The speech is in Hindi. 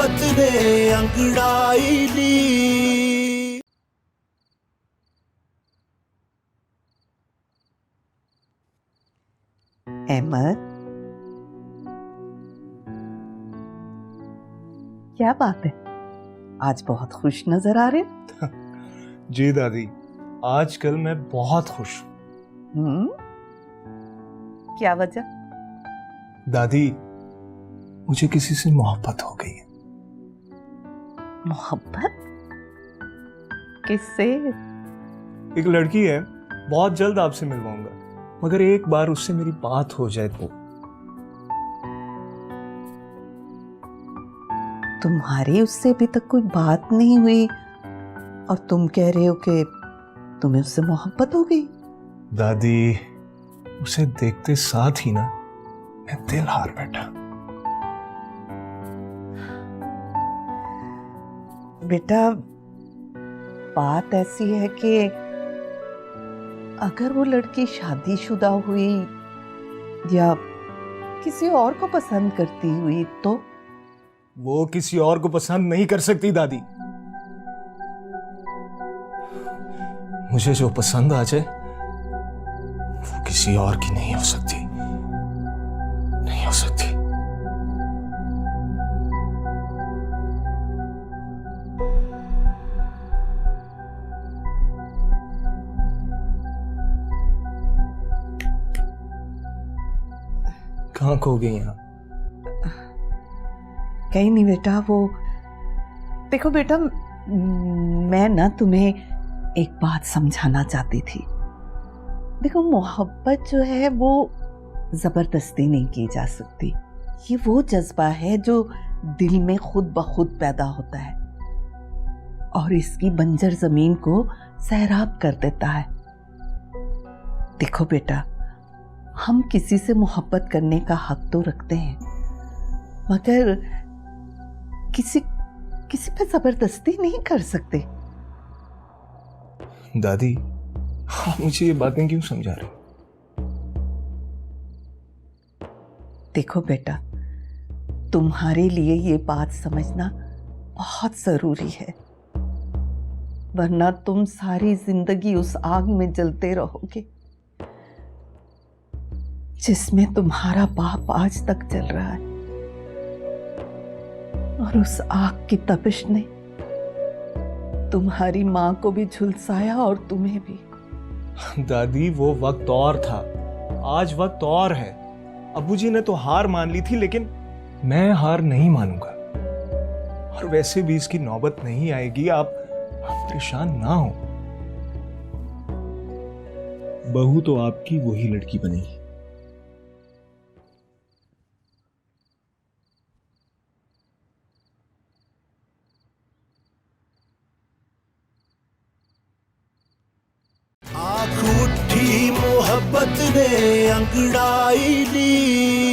मोहब्बत ने अंगड़ाई ली। अहमद, क्या बात है, आज बहुत खुश नजर आ रहे। जी दादी, आजकल मैं बहुत खुश हूँ। क्या वजह? दादी, मुझे किसी से मोहब्बत हो गई है। मोहब्बत? किससे? एक लड़की है, बहुत जल्द आपसे मिलवाऊंगा, मगर एक बार उससे मेरी बात हो जाए तो। तुम्हारी उससे अभी तक कोई बात नहीं हुई और तुम कह रहे हो कि तुम्हें उससे मोहब्बत हो गई? दादी, उसे देखते साथ ही ना मैं दिल हार बैठा। बेटा, बात ऐसी है कि अगर वो लड़की शादीशुदा हुई या किसी और को पसंद करती हुई तो? वो किसी और को पसंद नहीं कर सकती दादी। मुझे जो पसंद आ जाए वो किसी और की नहीं हो सकती, नहीं हो सकती। कहाँ खो गई आप? कहीं नहीं बेटा, वो देखो बेटा, मैं ना तुम्हें एक बात समझाना चाहती थी। देखो, मोहब्बत जो है वो जबरदस्ती नहीं की जा सकती। ये वो जज्बा है जो दिल में खुद ब खुद पैदा होता है और इसकी बंजर जमीन को सैराब कर देता है। देखो बेटा, हम किसी से मोहब्बत करने का हक तो रखते हैं, मगर किसी पे जबरदस्ती नहीं कर सकते। दादी, आप मुझे ये बातें क्यों समझा रहे? देखो बेटा, तुम्हारे लिए ये बात समझना बहुत जरूरी है, वरना तुम सारी जिंदगी उस आग में जलते रहोगे जिसमें तुम्हारा बाप आज तक जल रहा है, और उस आग की तपिश ने तुम्हारी मां को भी झुलसाया और तुम्हें भी। दादी, वो वक्त और था, आज वक्त और है। अबूजी ने तो हार मान ली थी, लेकिन मैं हार नहीं मानूंगा। और वैसे भी इसकी नौबत नहीं आएगी। आप परेशान ना हो। बहू तो आपकी वही लड़की बनेगी। आँख उठी मोहब्बत ने अंगड़ाई ली।